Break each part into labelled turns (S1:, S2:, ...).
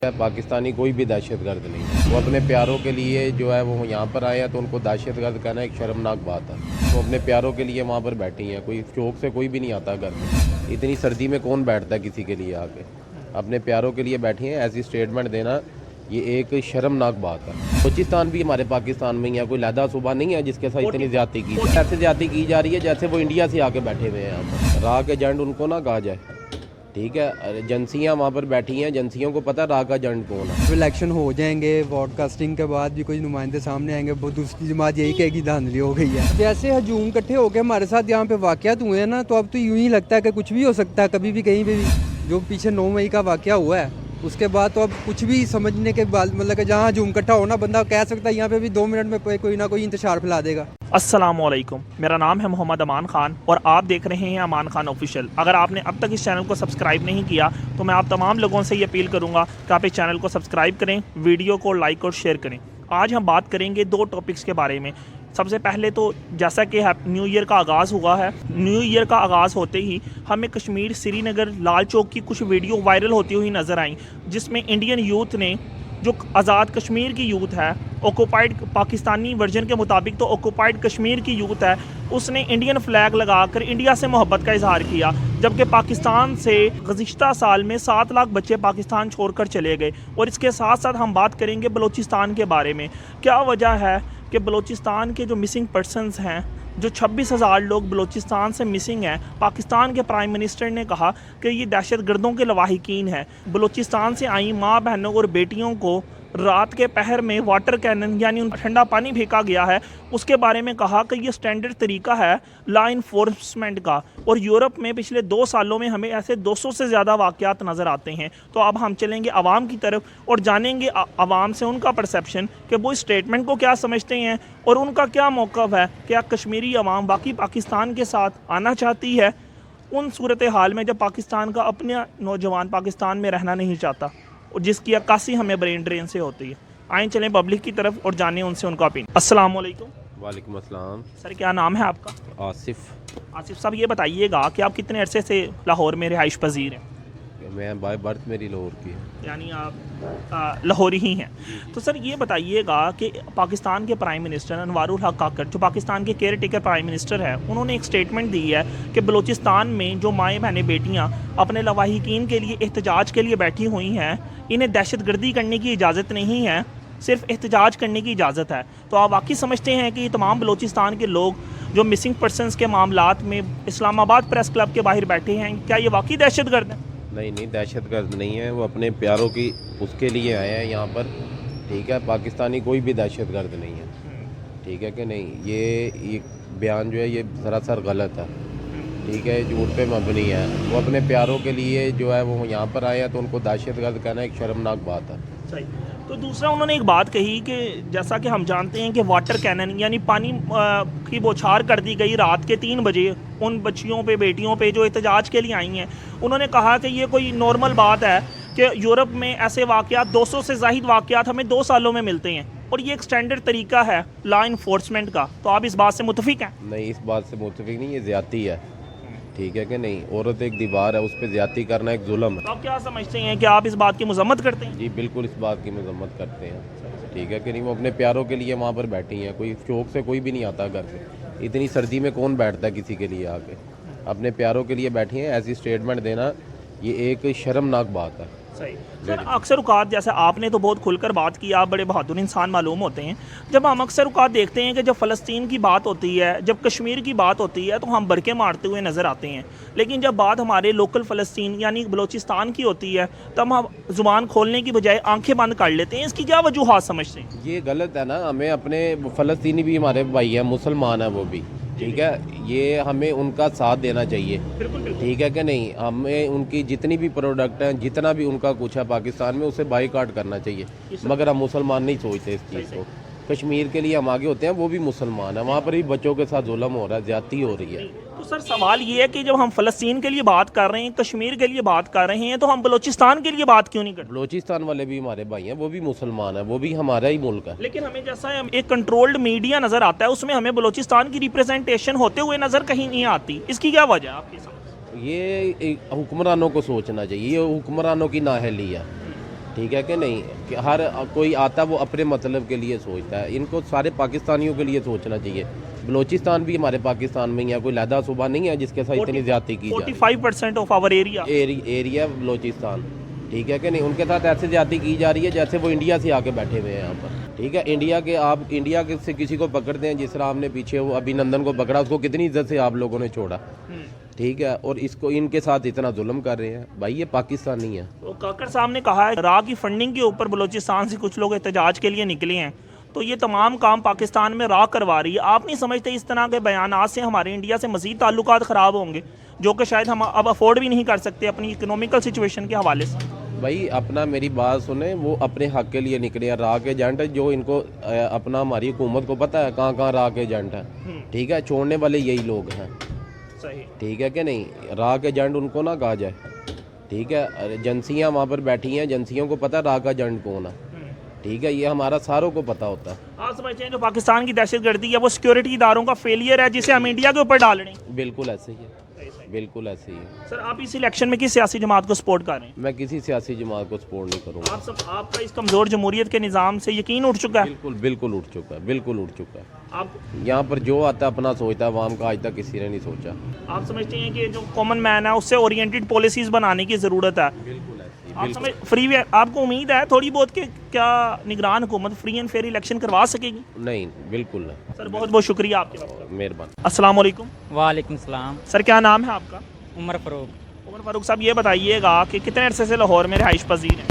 S1: पाकिस्तानी कोई भी दहशतगर्द नहीं है। वो अपने प्यारों के लिए जो है वो यहाँ पर आए हैं, तो उनको दहशतगर्द कहना एक शर्मनाक बात है। वो अपने प्यारों के लिए वहाँ पर बैठी हैं। कोई शौक से कोई भी नहीं आता घर में। इतनी सर्दी में कौन बैठता है किसी के लिए आके? अपने प्यारों के लिए बैठी हैं, ऐसी स्टेटमेंट देना ये एक शर्मनाक बात है। बलूचिस्तान भी हमारे पाकिस्तान में ही है, कोई लहदा सूबा नहीं है जिसके साथ इतनी ज्यादती की। ऐसे ज्यादती की जा रही है जैसे वो इंडिया से आके बैठे हुए हैं यहाँ पर। राह के एजेंट उनको ना कहा जाए, ठीक है। एजेंसियाँ वहाँ पर बैठी हैं, एजेंसियों को पता है राह का एजेंट कौन है।
S2: इलेक्शन हो जाएंगे, ब्रॉडकास्टिंग के बाद भी कोई नुमाइंदे सामने आएंगे, वो दूसरी जमात यही कहेगी धांधली हो गई है। जैसे हजूम इकट्ठे होकर हमारे साथ यहाँ पे वाक़यात हुए हैं ना, तो अब तो यूं ही लगता है कि कुछ भी हो सकता है कभी भी कहीं पे भी। जो पीछे 9 मई का वाक़या हुआ है उसके बाद तो अब कुछ भी समझने के बाद मतलब कि जहाँ हजूम इकट्ठा होना, बंदा कह सकता है यहाँ पे भी 2 मिनट में कोई ना कोई इंतशार फैला देगा।
S3: अस्सलामुअलैकुम, मेरा नाम है मोहम्मद अमान खान और आप देख रहे हैं अमान खान ऑफिशियल। अगर आपने अब तक इस चैनल को सब्सक्राइब नहीं किया तो मैं आप तमाम लोगों से ये अपील करूंगा कि आप इस चैनल को सब्सक्राइब करें, वीडियो को लाइक और शेयर करें। आज हम बात करेंगे 2 टॉपिक्स के बारे में। सबसे पहले तो जैसा कि न्यू ईयर का आगाज़ हुआ है, न्यू ईयर का आगाज़ होते ही हमें कश्मीर, श्रीनगर, लाल चौक की कुछ वीडियो वायरल होती हुई नज़र आई, जिसमें इंडियन यूथ ने, जो आज़ाद कश्मीर की यूथ है, ऑक्यूपाइड पाकिस्तानी वर्जन के मुताबिक तो ऑक्यूपाइड कश्मीर की यूथ है, उसने इंडियन फ्लैग लगाकर इंडिया से मोहब्बत का इजहार किया। जबकि पाकिस्तान से गुज़िश्ता साल में 7 लाख बच्चे पाकिस्तान छोड़कर चले गए। और इसके साथ साथ हम बात करेंगे बलूचिस्तान के बारे में। क्या वजह है कि बलूचिस्तान के जो मिसिंग पर्सनस हैं, जो 26,000 लोग बलूचिस्तान से मिसिंग हैं, पाकिस्तान के प्राइम मिनिस्टर ने कहा कि ये दहशतगर्दों के लवाहिकीन है। बलूचिस्तान से आई माँ, बहनों और बेटियों को रात के पहर में वाटर कैनन यानी ठंडा पानी फेंका गया है। उसके बारे में कहा कि ये स्टैंडर्ड तरीका है लॉ इन्फोर्समेंट का। और यूरोप में पिछले 2 सालों में हमें ऐसे 200 से ज़्यादा वाक़यात नज़र आते हैं। तो अब हम चलेंगे आवाम की तरफ और जानेंगे आवाम से उनका परसेप्शन कि वो इस स्टेटमेंट को क्या समझते हैं और उनका क्या मौक़िफ़ है। क्या कश्मीरी अवाम बाकी पाकिस्तान के साथ आना चाहती है उन सूरत हाल में जब पाकिस्तान का अपने नौजवान पाकिस्तान में रहना नहीं चाहता, और जिसकी अक्कासी हमें ब्रेन ड्रेन से होती है। आए चलें पब्लिक की तरफ और जानें उनसे उनका ओपिनियन। अस्सलाम वालेकुम।
S1: वालेकुम अस्सलाम।
S3: सर, क्या नाम है आपका?
S1: आसिफ।
S3: आसिफ साहब, ये बताइएगा कि आप कितने अरसे से लाहौर में रिहाइश पजीर हैं?
S1: मैं बाय बर्थ मेरी लाहौर की है,
S3: यानी आप लाहौरी ही हैं। तो सर ये बताइएगा कि पाकिस्तान के प्राइम मिनिस्टर अनवारुल हक काकर, जो पाकिस्तान के केयर टेकर प्राइम मिनिस्टर है, उन्होंने एक स्टेटमेंट दी है कि बलूचिस्तान में जो माएँ बहनें बेटियाँ अपने लवाहिकीन के लिए एहतजाज के लिए बैठी हुई हैं, इन्हें दहशतगर्दी करने की इजाज़त नहीं है, सिर्फ एहतजाज करने की इजाज़त है। तो आप वाकई समझते हैं कि तमाम बलूचिस्तान के लोग जो मिसिंग पर्सनस के मामलात में इस्लामाबाद प्रेस क्लब के बाहर बैठे हैं, क्या ये वाकई दहशतगर्द हैं?
S1: नहीं दहशतगर्द नहीं है। वो अपने प्यारों की उसके लिए आए हैं यहाँ पर, ठीक है। पाकिस्तानी कोई भी दहशतगर्द नहीं है, ठीक है कि नहीं। ये बयान जो है ये सरासर गलत है, ठीक है, झूठ पे मबनी है। वो अपने प्यारों के लिए जो है वो यहाँ पर आए हैं, तो उनको दहशतगर्द कहना एक शर्मनाक बात है।
S3: सही। तो दूसरा उन्होंने एक बात कही कि जैसा कि हम जानते हैं कि वाटर कैनन यानी पानी की बौछार कर दी गई रात के 3 बजे उन बच्चियों पे, बेटियों पे जो एहतजाज के लिए आई हैं। उन्होंने कहा कि ये कोई नॉर्मल बात है कि यूरोप में ऐसे वाक़यात 200 से ज़ाहिद वाक़यात हमें 2 सालों में मिलते हैं और ये एक स्टैंडर्ड तरीका है लॉ इन्फोर्समेंट का। तो आप इस बात से मुतफिक हैं?
S1: नहीं, इस बात से मुतफिक नहीं, ये ज़्यादती है, ठीक है कि नहीं। औरत एक दीवार है, उस पर ज़्यादती करना एक जुल्म है।
S3: तो आप क्या समझते हैं कि आप इस बात की मजम्मत करते हैं?
S1: जी बिल्कुल, इस बात की मजम्मत करते हैं, ठीक है कि नहीं। वो अपने प्यारों के लिए वहाँ पर बैठी हैं। कोई शौक से कोई भी नहीं आता घर पे। इतनी सर्दी में कौन बैठता है किसी के लिए आके? अपने प्यारों के लिए बैठी हैं, ऐसी स्टेटमेंट देना ये एक शर्मनाक बात है।
S3: सही। सर, अक्सर औकात जैसे आपने तो बहुत खुलकर बात की, आप बड़े बहादुर इंसान मालूम होते हैं। जब हम अक्सर औकात देखते हैं कि जब फ़लस्तीन की बात होती है, जब कश्मीर की बात होती है, तो हम बरके मारते हुए नज़र आते हैं। लेकिन जब बात हमारे लोकल फ़लस्तीन यानी बलूचिस्तान की होती है, तब हम ज़ुबान खोलने की बजाय आंखें बंद कर लेते हैं। इसकी क्या वजूहात समझते हैं?
S1: ये गलत है ना। हमें अपने फ़लस्तीनी भी हमारे भाई हैं, मुसलमान हैं वो भी, ठीक है। ये हमें उनका साथ देना चाहिए, ठीक है कि नहीं। हमें उनकी जितनी भी प्रोडक्ट हैं, जितना भी उनका कुछ है पाकिस्तान में, उसे बाईकाट करना चाहिए। मगर हम मुसलमान नहीं सोचते इस चीज़ को। कश्मीर के लिए हम आगे होते हैं, वो भी मुसलमान है, वहाँ पर भी बच्चों के साथ जुल्म हो रहा है, ज़्यादती हो रही है।
S3: तो सर सवाल ये है कि जब हम फ़लस्तीन के लिए बात कर रहे हैं, कश्मीर के लिए बात कर रहे हैं, तो हम बलूचिस्तान के लिए बात क्यों नहीं करते?
S1: बलूचिस्तान वाले भी हमारे भाई हैं, वो भी मुसलमान हैं, वो भी हमारा ही मुल्क है।
S3: लेकिन हमें जैसा एक कंट्रोल्ड मीडिया नज़र आता है, उसमें हमें बलूचिस्तान की रिप्रेजेंटेशन होते हुए नज़र कहीं नहीं आती। इसकी क्या वजह है आपकी समझ?
S1: ये हुक्मरानों को सोचना चाहिए, ये हुक्मरानों की नाअहली है, ठीक है कि नहीं, कि हर कोई आता वो अपने मतलब के लिए सोचता है। इनको सारे पाकिस्तानियों के लिए सोचना चाहिए। बलोचिस्तान भी हमारे पाकिस्तान में ही है, कोई लहदा सूबा नहीं है जिसके साथ इतनी ज्यादती की जाए।
S3: 45% of our area
S1: area Balochistan, ठीक है कि नहीं, उनके साथ ऐसे ज्यादती की जा रही है जैसे वो इंडिया से आके बैठे हुए हैं यहाँ पर। ठीक है, आप इंडिया के से किसी को पकड़ते हैं, जिस तरह आपने पीछे वो अभिनंदन को पकड़ा, उसको कितनी इज्जत से आप लोगों ने छोड़ा। ठीक है, और इसको इनके साथ इतना जुल्म कर रहे हैं। भाई ये पाकिस्तान नहीं है।
S3: तो काकर साहब ने कहा है राह की फंडिंग के ऊपर बलूचिस्तान से कुछ लोग एहतजाज के लिए निकले हैं, तो ये तमाम काम पाकिस्तान में राह करवा रही है। आप नहीं समझते इस तरह के बयानात से हमारे इंडिया से मज़ीद ताल्लुकात ख़राब होंगे, जो कि शायद हम अब अफोर्ड भी नहीं कर सकते अपनी इकोनॉमिकल सिचुएशन के हवाले से?
S1: भाई अपना मेरी बात सुने, वो अपने हक के लिए निकले हैं। राह के एजेंट है जो इनको अपना हमारी हुकूमत को पता है कहाँ कहाँ राह के एजेंट है। ठीक है, छोड़ने वाले यही लोग हैं।
S3: सही,
S1: ठीक है कि नहीं, राह के एजेंट उनको ना कहा जाए। ठीक है, एजेंसियाँ वहाँ पर बैठी हैं, एजेंसियों को पता है राह का एजेंट कौन है। ठीक है, ये हमारा सारों को पता होता है।
S3: आप समझते हैं जो पाकिस्तान की दहशतगर्दी है वो सिक्योरिटी इदारों का फेलियर है जिसे हम इंडिया के ऊपर डाल रहे हैं?
S1: बिल्कुल ऐसे ही है, बिल्कुल ऐसे ही है।
S3: सर आप इस इलेक्शन में किस सियासी जमात को सपोर्ट कर रहे हैं?
S1: मैं किसी सियासी जमात को सपोर्ट नहीं करूँगा।
S3: आपका इस कमज़ोर जमहूरियत के निज़ाम से यकीन उठ चुका है?
S1: बिल्कुल बिल्कुल उठ चुका है, बिल्कुल उठ चुका है।
S3: आप
S1: यहाँ पर जो आता है अपना सोचता है, आवाम का आज तक किसी ने नहीं सोचा।
S3: आप समझते हैं कि जो कॉमन मैन है उससे ओरिएंटेड पॉलिसीज़ बनाने की ज़रूरत है?
S1: बिल्कुल ऐसे
S3: आप समझ फ्री आपको उम्मीद है थोड़ी बहुत कि क्या निगरान हुकूमत फ्री एंड फेयर इलेक्शन करवा सकेगी?
S1: नहीं, बिल्कुल नहीं।
S3: सर बहुत बहुत शुक्रिया आपके वक्त का।
S1: मेहरबानी।
S3: अस्सलाम वालेकुम।
S4: वालेकुम सलाम।
S3: सर क्या नाम है आपका?
S4: उमर फ़रूक।
S3: उमर फारूक साहब ये बताइएगा कि कितने अरसे से लाहौर में रिहाइश पजीर हैं?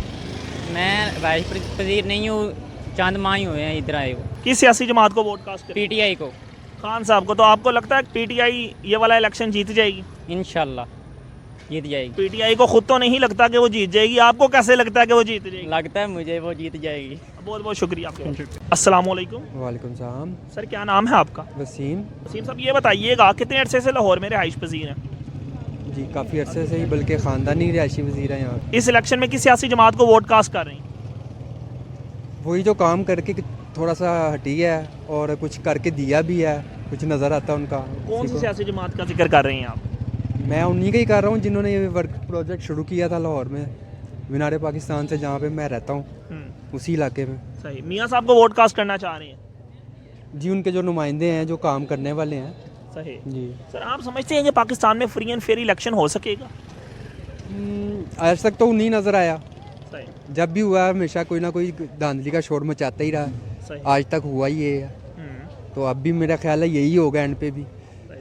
S4: मैं राइश पजीर नहीं हूँ, चंद माह ही हुए हैं इधर आए हुए।
S3: किस सियासी जमात को वोट कास्ट करें?
S4: पीटीआई को।
S3: खान साहब को। तो आपको लगता है पीटीआई ये वाला इलेक्शन जीत जाएगी?
S4: इंशाल्लाह जीत जाएगी।
S3: पीटीआई को खुद तो नहीं लगता कि वो जीत जाएगी, आपको कैसे लगता है कि वो जीत जाएगी?
S4: लगता है मुझे वो जीत जाएगी।
S3: बहुत बहुत शुक्रिया आपका। अस्सलाम वालेकुम।
S2: वालेकुम सलाम।
S3: सर क्या नाम है आपका?
S2: वसीम।
S3: वसीम साहब ये बताइएगा कितने अरसे से लाहौर में रिहाइश पजीर हैं?
S2: जी काफ़ी अरसे से ही, बल्कि ख़ानदानी रिहायशी वज़ीर हैं यहाँ।
S3: इस इलेक्शन में किस सियासी जमात को वोट कास्ट कर रहे हैं?
S2: वही जो काम करके थोड़ा सा हटी है और कुछ करके दिया भी है, कुछ नज़र आता है उनका।
S3: कौन
S2: किसी
S3: सी
S2: को-
S3: सियासी जमात का जिक्र कर रहे हैं आप?
S2: मैं उन्हीं का ही कर रहा हूँ जिन्होंने ये वर्क प्रोजेक्ट शुरू किया था लाहौर में, मीनार पाकिस्तान से, जहाँ पे मैं रहता हूँ उसी इलाके में।
S3: सही। मियाँ साहब को वोट कास्ट करना चाह रहे हैं?
S2: जी उनके जो नुमाइंदे हैं, जो काम करने वाले हैं।
S3: सही।
S2: जी
S3: सर आप समझते हैं कि पाकिस्तान में फ्री एंड फेयर इलेक्शन हो सकेगा?
S2: आज तक तो नहीं नज़र आया।
S3: सही।
S2: जब भी हुआ हमेशा कोई ना कोई धांधली का शोर मचाता ही रहा।
S3: सही।
S2: आज तक हुआ ही ये है, तो अब भी मेरा ख्याल है यही होगा एंड पे भी।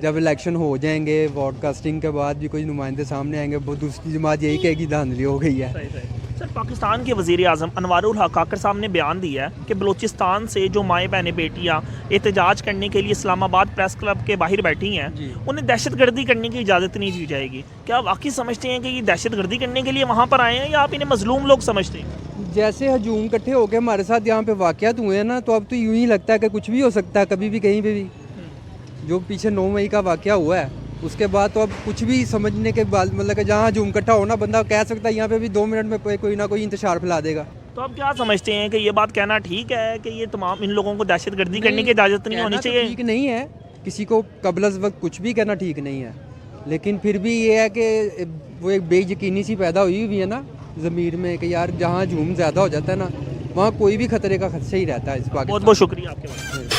S2: जब इलेक्शन हो जाएंगे, ब्रॉडकास्टिंग के बाद भी कोई नुमाइंदे सामने आएंगे, वो दूसरी जमात यही कहेगी धांधली हो गई है।
S3: सही सही। सर पाकिस्तान के वज़ीर आज़म अनवारुल हक काकर साहब ने बयान दिया है कि बलूचिस्तान से जो माएँ बहनें बेटियाँ एहतजाज करने के लिए इस्लामाबाद प्रेस क्लब के बाहर बैठी हैं, उन्हें दहशतगर्दी करने की इजाज़त नहीं दी जाएगी। क्या आप वाकई समझते हैं कि ये दहशतगर्दी करने के लिए वहाँ पर आए हैं, या आप इन्हें मजलूम लोग समझते हैं?
S2: जैसे हजूम इकट्ठे होकर हमारे साथ यहाँ पे वाक़यात हुए हैं ना, तो अब तो यूँ ही लगता है कि कुछ भी हो सकता है कभी भी कहीं पे भी। जो पीछे 9 मई का वाक़या हुआ है उसके बाद तो अब कुछ भी समझने के बाद, मतलब कि जहाँ हजूम इकट्ठा होना, बंदा कह सकता है यहाँ पे भी 2 मिनट में कोई ना कोई इंतशार फैला देगा।
S3: तो आप क्या समझते हैं कि ये बात कहना ठीक है कि ये तमाम इन लोगों को दहशतगर्दी करने की इजाज़त नहीं होनी
S2: कहना तो
S3: चाहिए?
S2: ठीक नहीं है, किसी को कबल वक्त कुछ भी कहना ठीक नहीं है, लेकिन फिर भी ये है कि वो एक बेयकीनी सी पैदा हुई हुई है ना ज़मीर में कि यार जहाँ हजूम ज़्यादा हो जाता है ना, वहाँ कोई भी खतरे का खदशा ही रहता है इस
S3: बहुत
S2: पाकिस्तान।
S3: बहुत शुक्रिया आपके।